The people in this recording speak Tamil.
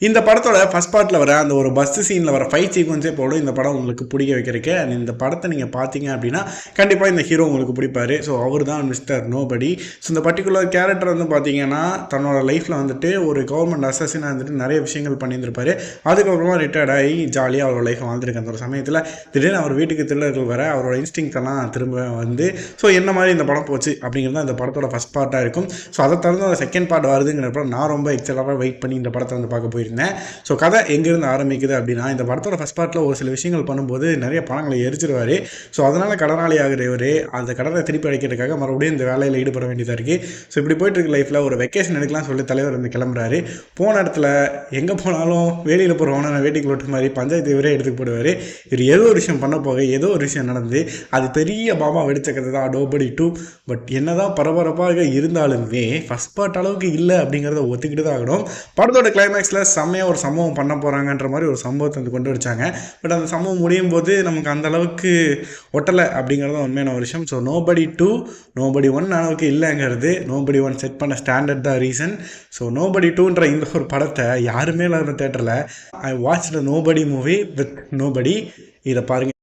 இந்த படத்தோட ஃபர்ஸ்ட் பார்ட்டில் வர அந்த ஒரு பஸ் சீனில் வர ஃபைட் சீக்வன்ஸே போடும் இந்த படம் உங்களுக்கு பிடிக்க வைக்கிறதுக்கு. அண்ட் இந்த படத்தை நீங்கள் பார்த்தீங்க அப்படின்னா கண்டிப்பாக இந்த ஹீரோ உங்களுக்கு பிடிப்பாரு. ஸோ அவர் தான் மிஸ்டர் நோபடி. ஸோ இந்த பர்டிகுலர் கேரக்டர் வந்து பார்த்தீங்கன்னா தன்னோட லைஃப்பில் வந்துட்டு ஒரு கவர்மெண்ட் அசஸினாக வந்துட்டு நிறைய விஷயங்கள் பண்ணியிருந்திருப்பாரு. அதுக்கப்புறமா ரிட்டையர்ட் ஆகி ஜாலியாக அவரோட லைஃப் வாழ்ந்துருக்கு. அந்த ஒரு சமயத்தில் திடீர்னு அவர் வீட்டுக்கு திருடர்கள் வர அவரோட இன்ஸ்டிங்ஸ் எல்லாம் திரும்ப வந்து ஸோ என்ன மாதிரி இந்த படம் போச்சு அப்படிங்கிறது அந்த படத்தோட ஃபஸ்ட் பார்ட்டாக இருக்கும். ஸோ அதை தவிர்த்து அந்த செகண்ட் பார்ட் வருதுங்கிறப்ப நான் ரொம்ப எக்ஸலாக வெயிட் பண்ணி இந்த படத்தை வந்து பார்க்க போயிருந்தேன். ஸோ கதை எங்கேருந்து ஆரம்பிக்குது அப்படின்னா இந்த படத்தோட ஃபஸ்ட் பார்ட்டில் ஒரு சில விஷயங்கள் பண்ணும்போது நிறைய பணங்களை எரிச்சிருவார். ஸோ அதனால் கடனாளி ஆகிறவர் அந்த கடனை திருப்பி அடைக்கிறதுக்காக மறுபடியும் இந்த வேலையில் ஈடுபட வேண்டியதாக இருக்குது. ஸோ இப்படி போயிட்டு இருக்க லைஃப்பில் ஒரு வெக்கேஷன் எடுக்கலாம் சொல்லி தலைவர் வந்து கிளம்புறாரு. போன இடத்துல எங்கே போனாலும் வேலையில் போகிறவன வேட்டிக்கு லோட்டு மாதிரி பஞ்சாயத்து இவரே எடுத்துக்கு போடுவார். இவர் ஏதோ ஒரு விஷயம் பண்ண போக ஏதோ ஒரு விஷயம் நடந்து அது பெரிய பாபா வெடிச்ச கதை தான் நோபடி 2. பட் என்னதான் பரபரப்பாக இருந்தாலுமே ஃபஸ்ட் பார்ட் அளவுக்கு இல்லை அப்படிங்கிறத ஒத்துக்கிட்டு தான் ஆகணும். படத்தோட கிளைமேக்ஸில் செம்மையாக ஒரு சம்பவம் பண்ண போகிறாங்கன்ற மாதிரி ஒரு சம்பவத்தை வந்து கொண்டு வச்சாங்க. பட் அந்த சம்பவம் முடியும் போது நமக்கு அந்த அளவுக்கு ஒட்டலை அப்படிங்கிறது உண்மையான ஒரு விஷயம். ஸோ நோபடி 2 நோபடி 1 அளவுக்கு இல்லைங்கிறது நோபடி 1 செட் பண்ண ஸ்டாண்டர்ட் தான் ரீசன். ஸோ நோபடி 2ன்ற இந்த ஒரு படத்தை யாருமே இல்லாத தேட்டரில் ஐ watched nobody movie with nobody. இதை பாருங்கள்.